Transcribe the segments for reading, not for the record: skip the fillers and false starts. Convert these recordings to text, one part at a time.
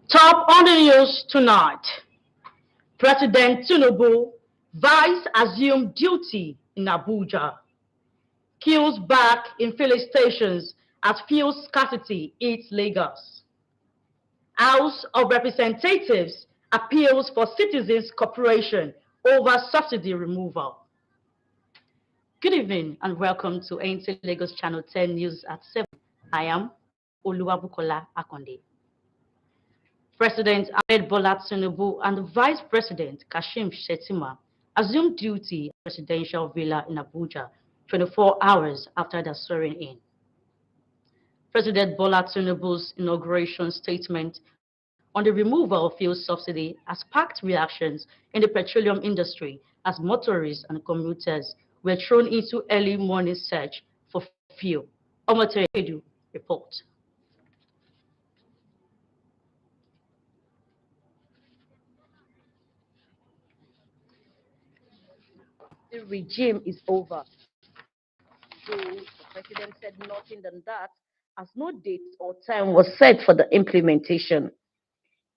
Top on the news tonight. President Tinubu vice assumed duty in Abuja. Queues back in filling stations as fuel scarcity hits Lagos. House of Representatives appeals for citizens' cooperation over subsidy removal. Good evening and welcome to NT Lagos Channel 10 News at 7. I am Oluwabukola Akonde. President Ahmed Bola Tinubu and the Vice President Kashim Shettima assumed duty at the presidential villa in Abuja 24 hours after their swearing in. President Bola Tinubu's inauguration statement on the removal of fuel subsidy has sparked reactions in the petroleum industry as motorists and commuters were thrown into early morning search for fuel. Omotere Edu report. The regime is over. Though the president said nothing than that, as no date or time was set for the implementation.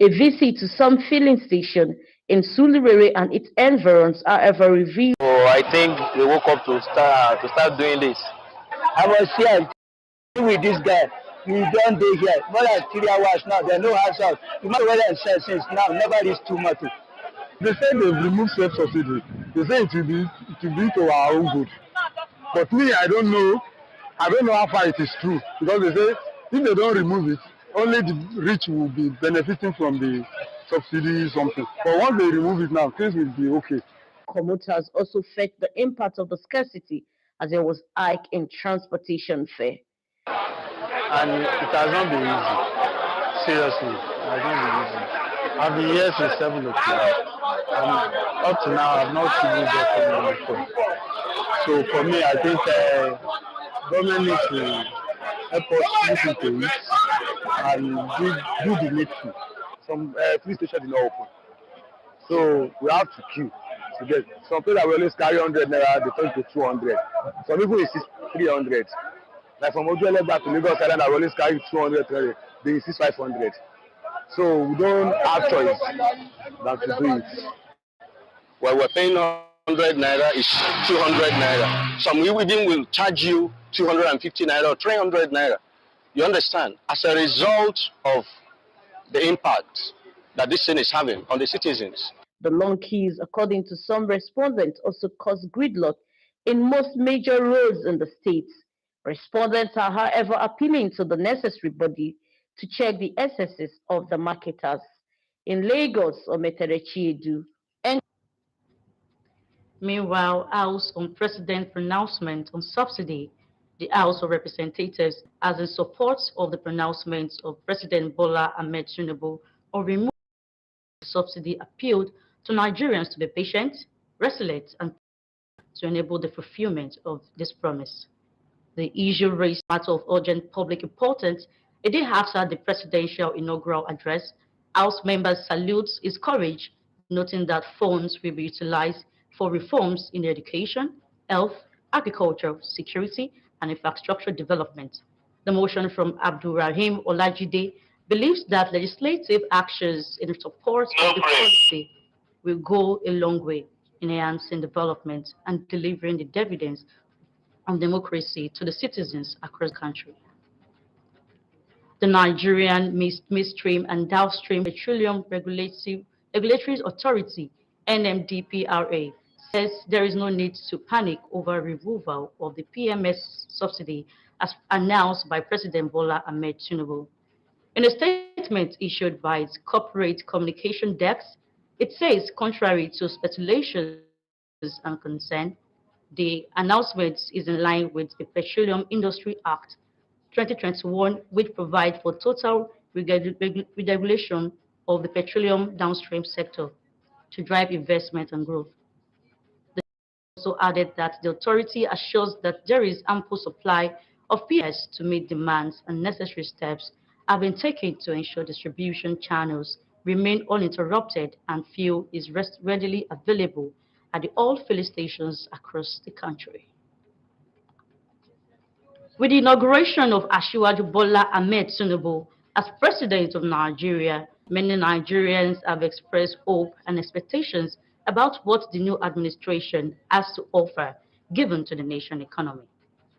A visit to some filling station in Sulurere and its environs, however, revealed. So I think they woke up to start doing this. I was here with this guy. We don't day here. More than 3 hours now. There are no house out. The matter whether it's said since now never reached too much. They say they've removed self-subsidy. They say it will be to our own good. But me, I don't know how far it is true. Because they say if they don't remove it, only the rich will be benefiting from the subsidy something. But once they remove it now, things will be okay. Commuters also felt the impact of the scarcity as there was hike in transportation fare. And it has not been easy. Seriously, it has not been easy. I've been here since 7 o'clock. And up to now, I've not even got any phone. So for me, I think government needs to help us listen to it and do the needful. Some police stations did not open. So we have to queue to get. Some people that will always carry 100 naira, they turn to 200. Some people insist 300. Like from Ojuele back to Lagos Island, I will always carry 200, they insist 500. So we don't have choice than to do it. Well, we're paying 100 naira is 200 naira. Some even will charge you 250 naira or 300 naira. You understand? As a result of the impact that this thing is having on the citizens. The long queues, according to some respondents, also caused gridlock in most major roads in the state. Respondents are, however, appealing to the necessary body to check the excesses of the marketers. In Lagos, Omotere Edu. Meanwhile, House on President pronouncement on subsidy, the House of Representatives, as in support of the pronouncement of President Bola Ahmed Tinubu on removing the subsidy, appealed to Nigerians to be patient, resilient, and to enable the fulfillment of this promise. The issue raised matter of urgent public importance a day after the presidential inaugural address. House members salute his courage, noting that funds will be utilized for reforms in education, health, agriculture, security, and infrastructure development. The motion from Abdul Rahim Olajide believes that legislative actions in support of the policy will go a long way in enhancing development and delivering the dividends of democracy to the citizens across the country. The Nigerian Midstream and Downstream Petroleum Regulatory Authority, NMDPRA, says there is no need to panic over removal of the PMS subsidy as announced by President Bola Ahmed Tinubu. In a statement issued by its corporate communication desk, it says, contrary to speculations and concern, the announcement is in line with the Petroleum Industry Act 2021, which provides for total regulation of the petroleum downstream sector to drive investment and growth. They also added that the authority assures that there is ample supply of PS to meet demands and necessary steps have been taken to ensure distribution channels remain uninterrupted and fuel is readily available at the all filling stations across the country. With the inauguration of Asiwaju Bola Ahmed Tinubu as President of Nigeria, many Nigerians have expressed hope and expectations about what the new administration has to offer given to the nation economy.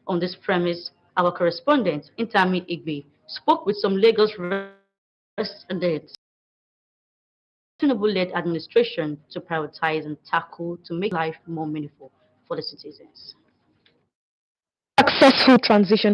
On this premise, our correspondent, Intami Igbe, spoke with some Lagos residents Tinubu-led administration to prioritize and tackle to make life more meaningful for the citizens. Successful transition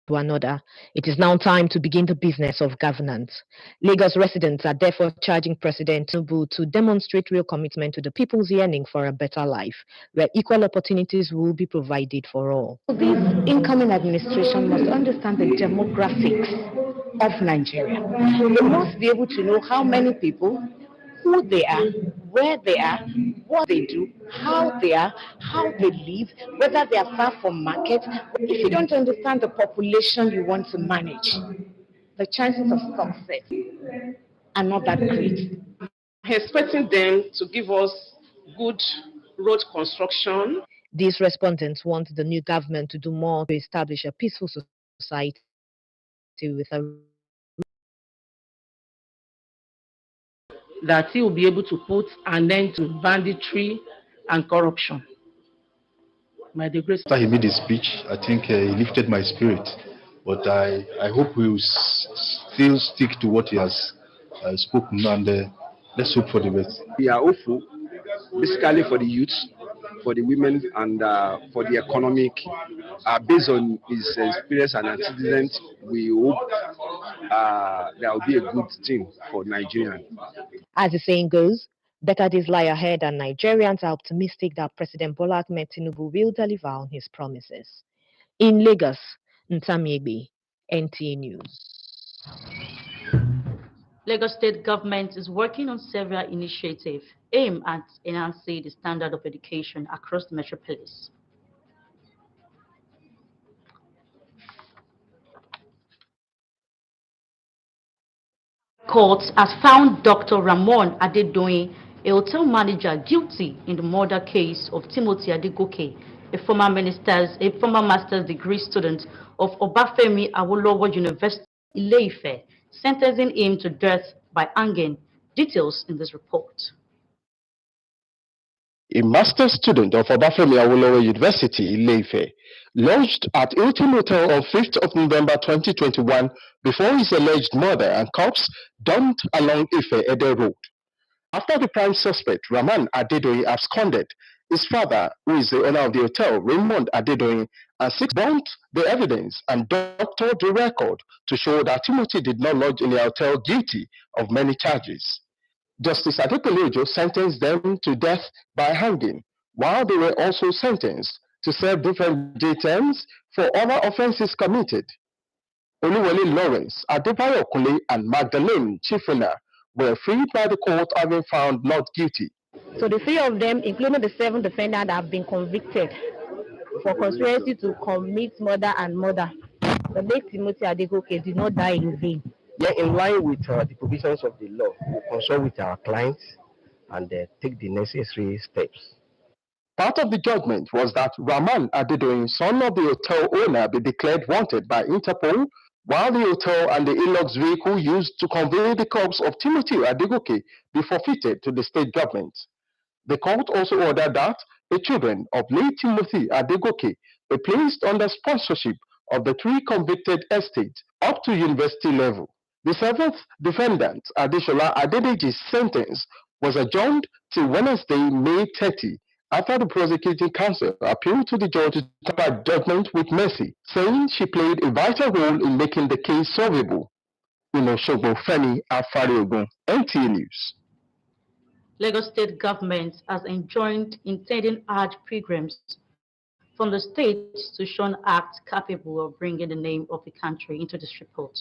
to another, it is now time to begin the business of governance. Lagos residents are therefore charging President Tinubu to demonstrate real commitment to the people's yearning for a better life, where equal opportunities will be provided for all. This incoming administration must understand the demographics of Nigeria. They must be able to know how many people, who they are, where they are, what they do, how they are, how they live, whether they are far from market. If you don't understand the population you want to manage, the chances of success are not that great. Expecting them to give us good road construction. These respondents want the new government to do more to establish a peaceful society with a that he will be able to put an end to banditry and corruption. By the grace. After he made his speech, I think he lifted my spirit. But I hope we will still stick to what he has spoken, and let's hope for the best. We are hopeful, basically for the youth, for the women, and for the economic. Based on his experience and antecedents, we hope there will be a good thing for Nigerians. As the saying goes, better days lie ahead, and Nigerians are optimistic that President Bola Ahmed Tinubu will deliver on his promises. In Lagos, Ntamiegbe, NTA News. Lagos State government is working on several initiatives aimed at enhancing the standard of education across the metropolis. Court has found Dr. Ramon Adedoyin, a hotel manager, guilty in the murder case of Timothy Adegoke, a former master's degree student of Obafemi Awolowo University, Ile-Ife, sentencing him to death by hanging. Details in this report. A master's student of Obafemi Awolowo University, Ile-Ife, lodged at Hilton Hotel on 5th of November 2021 before his alleged murder and corpse dumped along Ife-Ede Road. After the prime suspect, Raman Adedoyin, absconded, his father, who is the owner of the hotel, Raymond Adedoyin, and six burnt the evidence and doctored the record to show that Timothy did not lodge in the hotel guilty of many charges. Justice Adekunle sentenced them to death by hanging, while they were also sentenced to serve different jail terms for other offenses committed. Oluwole Lawrence, Adebayo Kunle, and Magdalene Chifuna were freed by the court, having found not guilty. So the three of them, including the 7 defendants, have been convicted for conspiracy to commit murder and murder. The late Timothy Adegoke did not die in vain. Yeah, in line with the provisions of the law, we consult with our clients and take the necessary steps. Part of the judgment was that Raman Adedoyin, son of the hotel owner, be declared wanted by Interpol, while the hotel and the Hilux vehicle used to convey the corpse of Timothy Adegoke be forfeited to the state government. The court also ordered that the children of late Timothy Adegoke be placed under sponsorship of the 3 convicted estates up to university level. The 7th defendant, Adeshola Adedeji's sentence was adjourned till Wednesday, May 30, after the prosecuting counsel appealed to the judge to temper judgment with mercy, saying she played a vital role in making the case solvable. In Osogbo, Femi Afariogun, NTA News. Lagos State government has enjoined intending Hajj pilgrims from the state to shun acts capable of bringing the name of the country into this report.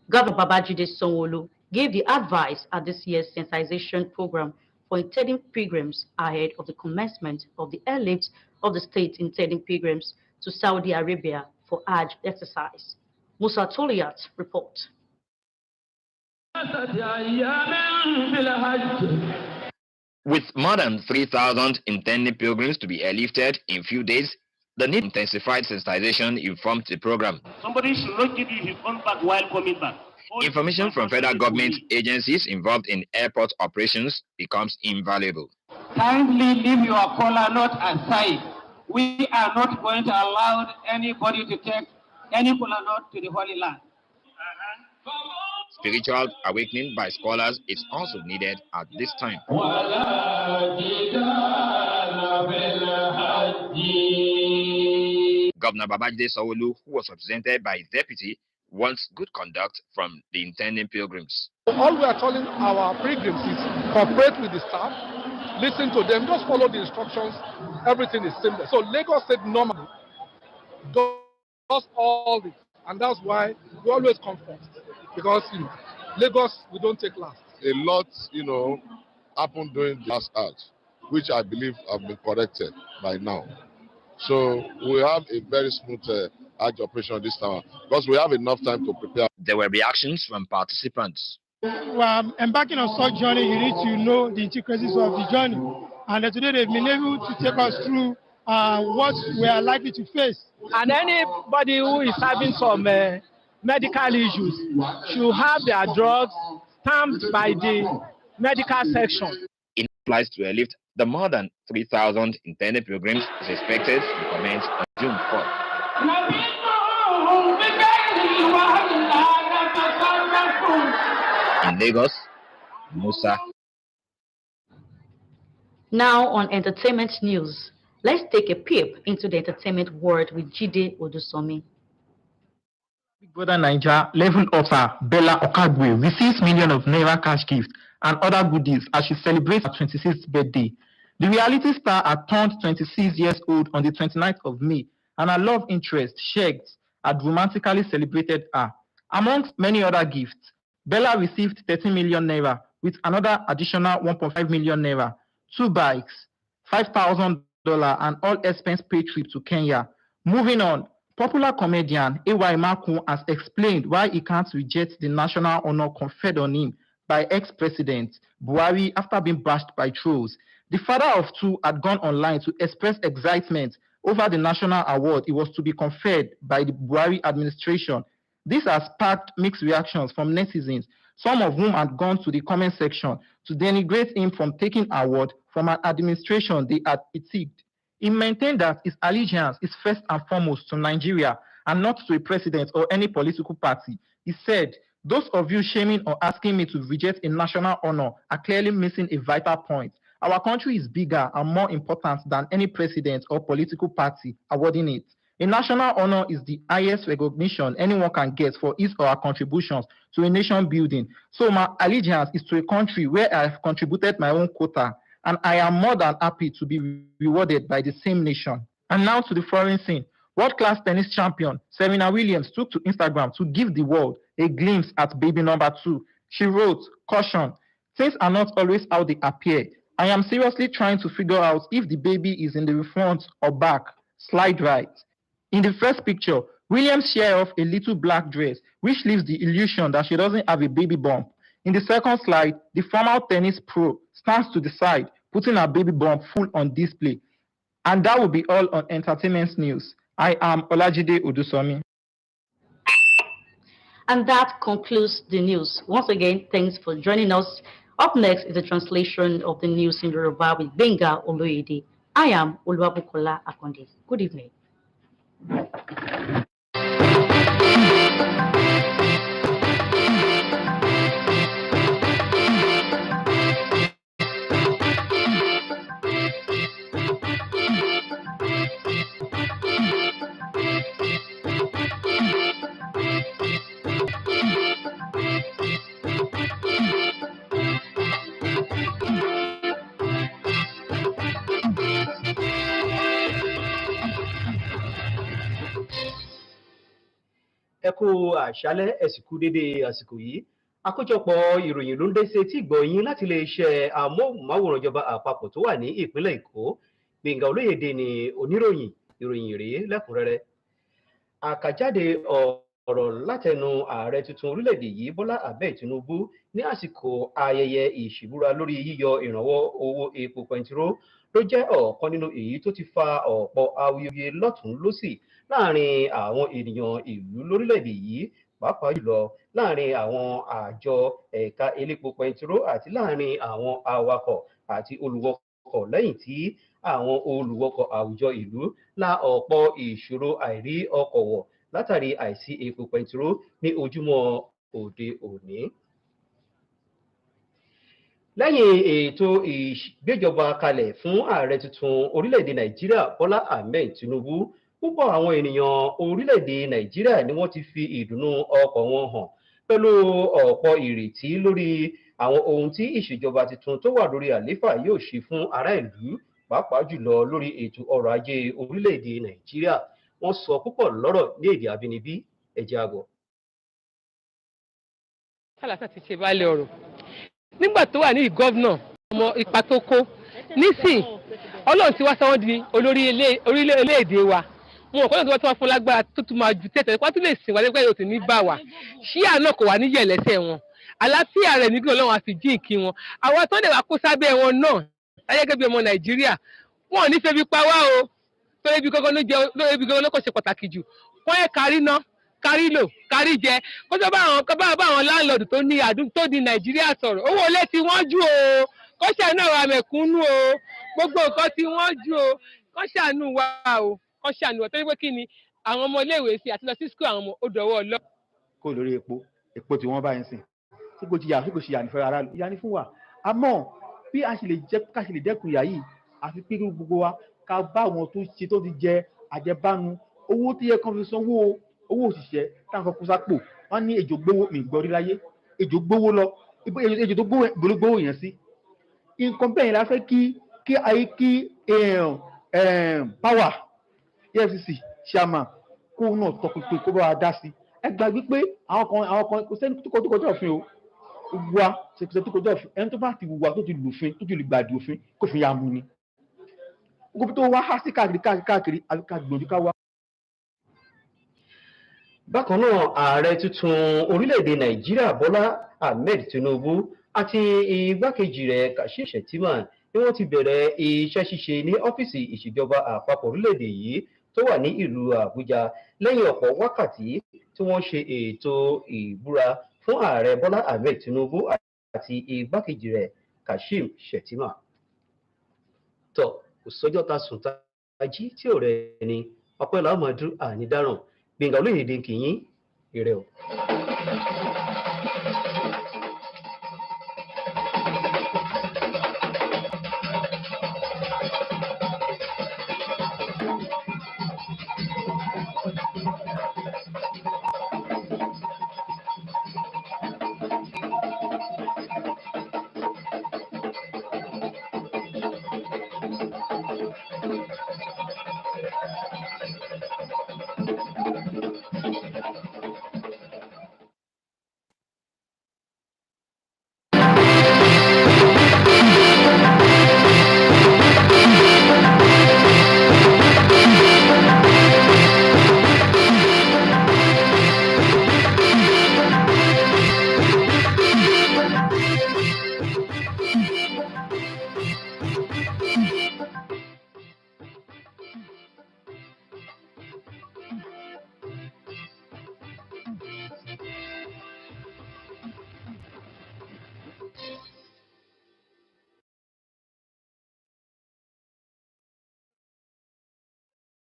Governor Babajide Sanwo-Olu gave the advice at this year's sensitization program for intending pilgrims ahead of the commencement of the airlift of the state intending pilgrims to Saudi Arabia for Hajj exercise. Musa Toliat report. With more than 3,000 intending pilgrims to be airlifted in few days, the need intensified sensitization informed the program. Somebody should not give you his own bag while coming back. Information from federal government agencies involved in airport operations becomes invaluable. Kindly leave your collar note aside. We are not going to allow anybody to take any collar note to the Holy Land. Spiritual awakening by scholars is also needed at this time. Governor Babajide Sanwo-Olu, who was represented by his deputy, wants good conduct from the intending pilgrims. All we are telling our pilgrims is cooperate with the staff, listen to them, just follow the instructions, everything is simple. So Lagos State normally does all this, and that's why we always come first, because Lagos, we don't take last. A lot, happened during the last Hajj, which I believe have been corrected by now. So we have a very smooth Hajj operation this time, because we have enough time to prepare. There were reactions from participants. While embarking on such journey, you need to know the intricacies of the journey. And today they've been able to take us through what we are likely to face. And anybody who is having some medical issues should have their drugs stamped by the medical section. In applies to airlift, the more than 3,000 intended pilgrims is expected to commence on June 4th. In Lagos, Musa. Now on entertainment news, let's take a peep into the entertainment world with Jide Odusomi. Big Brother Naija level upper Bella Okagwe receives millions of naira cash gift and other goodies as she celebrates her 26th birthday. The reality star had turned 26 years old on the 29th of May, and her love interest, Shegs, had romantically celebrated her. Amongst many other gifts, Bella received 13 million naira with another additional 1.5 million naira, 2 bikes, $5,000 and all expense paid trip to Kenya. Moving on, popular comedian A.Y. Maku has explained why he can't reject the national honor conferred on him by ex-president Buhari after being bashed by trolls. The father of two had gone online to express excitement over the national award it was to be conferred by the Buhari administration. This has sparked mixed reactions from netizens, some of whom had gone to the comment section to denigrate him from taking award from an administration they had critiqued. He maintained that his allegiance is first and foremost to Nigeria and not to a president or any political party. He said, "Those of you shaming or asking me to reject a national honor are clearly missing a vital point. Our country is bigger and more important than any president or political party awarding it. A national honor is the highest recognition anyone can get for his or her contributions to a nation building. So my allegiance is to a country where I have contributed my own quota, and I am more than happy to be rewarded by the same nation." And now to the foreign scene. World-class tennis champion Serena Williams took to Instagram to give the world a glimpse at baby number 2. She wrote, "Caution, things are not always how they appear. I am seriously trying to figure out if the baby is in the front or back. Slide right." In the first picture, Williams shares off a little black dress, which leaves the illusion that she doesn't have a baby bump. In the second slide, the former tennis pro stands to the side, putting her baby bump full on display. And that will be all on entertainment news. I am Olajide Odusomi. And that concludes the news. Once again, thanks for joining us. Up next is a translation of the news in Yoruba with Benga Oloyede. I am Oluwabukola Akonde. Good evening. Ẹ kú àṣálẹ́, ẹ sì kú dédé àsìkò yìí. Àkójọpọ̀ ìròyìn ló ń dé sí etí ìgbọ́ yín láti iléeṣẹ́ amóhùnmáwòrán ìjọba àpapọ̀ tó wà ní ìpínlẹ̀ Èkó. Gbẹ̀ngà Olóyèdè ni oníròyìn, ìròyìn rèé lẹ́kùnrẹ́rẹ́. Àkàjáde ọ̀rọ̀ látẹnu ààrẹ tuntun orílẹ̀-èdè yìí Bọ́lá Ahmed Tinubu ní àsìkò ayẹyẹ ìṣìbúra lórí yíyọ ìrànwọ́ owó epo pẹntiró ló jẹ́ ọ̀kan nínú èyí tó ti fa ọ̀pọ̀ awuyewuye lọ́tùn-ún lósì láàrin àwọn ènìyàn ìlú lórílẹ̀-èdè yìí pàápàá jùlọ láàrin àwọn àjọ ẹ̀ka elépo pẹntiró àti láàrin àwọn awakọ̀ àti olùwọkọ̀ lẹ́yìn tí àwọn olùwọkọ̀ àwùjọ ìlú la ọ̀pọ̀ ìṣòro àìrí ọkọ̀ wọ̀ látàrí àìsí epo pẹntiró ní ojúmọ́ òde òní. Lẹ́yìn ètò ìgbéjọba kalẹ̀ fún ààrẹ tuntun orílẹ̀-èdè Nàìjíríà Bọ́lá Ahmed Tinubu, púpọ̀ àwọn ènìyàn orílẹ̀-èdè Nàìjíríà ni wọ́n ti fi ìdùnnú ọkàn wọn hàn pẹ̀lú ọ̀pọ̀ ìrètí lórí àwọn ohun tí ìṣèjọba tuntun tó wà lórí àlééfà yóò ṣe fún ará ìlú pàápàá jùlọ lórí ètò ọrọ̀ ajé orílẹ̀-èdè Nàìjíríà. Wọ́n sọ púpọ̀ lọ́rọ̀ ní èdè abínibí ẹ̀jẹ̀ àgọ̀. Kálásà ti ṣe balẹ̀ ọ̀rọ̀ nígbà tó wà ní gọ́vnà ọmọ ipa tó kó nísìn Ọlọ́run ti wá sọ wọ́n di olórí orílẹ̀-èdè wa wọn kò lọ́dún tí wọ́n fún lágbára tó tún máa ju tẹ̀tẹ̀ wọ́n tún lè sìn wá lẹ́gbẹ̀ẹ́ yóò tún ní bá wa ṣíà náà kò wá níyẹ̀ lẹ́sẹ̀ wọn àlàáfíà rẹ̀ nígbà Ọlọ́run àfi jíǹkí wọn àwọn tó lè wá kó sábẹ́ wọn náà láyé gẹ́gẹ́ bí ọmọ Nàìjíríà wọn ò ní fẹ́ fi pa wá o torí ibi gangan ló kò ṣe pàtàkì jù wọ́n yẹ kárí ná kárí lò kárí jẹ kó tó bá àwọn láńlọ́ọ̀dù tó ní tó di Nàìjíríà sọ̀rọ̀ owó ilé tí wọ́n jù o kó ṣàánú àwọn amẹ̀kúnnù o gbogbo nǹkan tí wọ́n jù o kó ṣàánú wa o kó ṣàánú wa torí pé kí ni àwọn ọmọ iléèwé sí àti lọ sí skul àwọn ọmọ ó dọwọ́ ọlọ́. kó lórí epo tí wọ́n bá ń sìn tí kò jìyà tí kò ṣe ànífẹ́ ara ìyá ní fún wa àmọ́ bí a ṣe lè dẹ́kun ìyà yìí àfi pé gbogbo wa ká bá àwọn tó ṣe tó ti jẹ àjẹbánu owó tí yẹ kán fi sanwó owó òṣìṣẹ́ táwọn kó sápò wọ́n ní ejò gbówó mi gbọ́ rí láyé ejò gbówó lọ ejò tó gbówó yẹn sí nǹkan bẹ́ẹ̀ la fẹ́ kí ayé kí power EFCC chairman kó náà tọpinpin kó bá wa dá sí ẹ gbàgbé pé àwọn kan kò sẹ́ni tó kọjá òfin o wá ṣèkìsẹ́ tó kọjá òfin ẹni tó bá ti wùwà tó ti lòfin tó ti lè gbàdì òfin kó fi ya mú ni gbogbo tó wá há sí káàkiri àbíká gbòdì ká wá. Bákan náà ààrẹ tuntun orílẹ̀-èdè Nàìjíríà Bọ́lá Ahmed Tinubu àti igbákejì rẹ̀ Kashim Shettima ni wọ́n ti bẹ̀rẹ̀ iṣẹ́ ṣíṣe ní ọ́fíìsì ìṣèjọba àpapọ̀ orílẹ̀-èdè yìí tó wà ní ìlú Àbújá lẹ́yìn ọ̀pọ̀ wákàtí tí wọ́n ṣe ètò ìbúra fún ààrẹ Bọ́lá Ahmed Tinubu àti igbákejì rẹ̀ Kashim Shettima. Tó kò sọ́jọ́ ta sùn ta jí tí ò rẹ̀ ni ọpẹ́ làwọn máa dún ànídáràn Gbẹ̀ngà Olóyèdè kìyìn ìrẹ̀ o.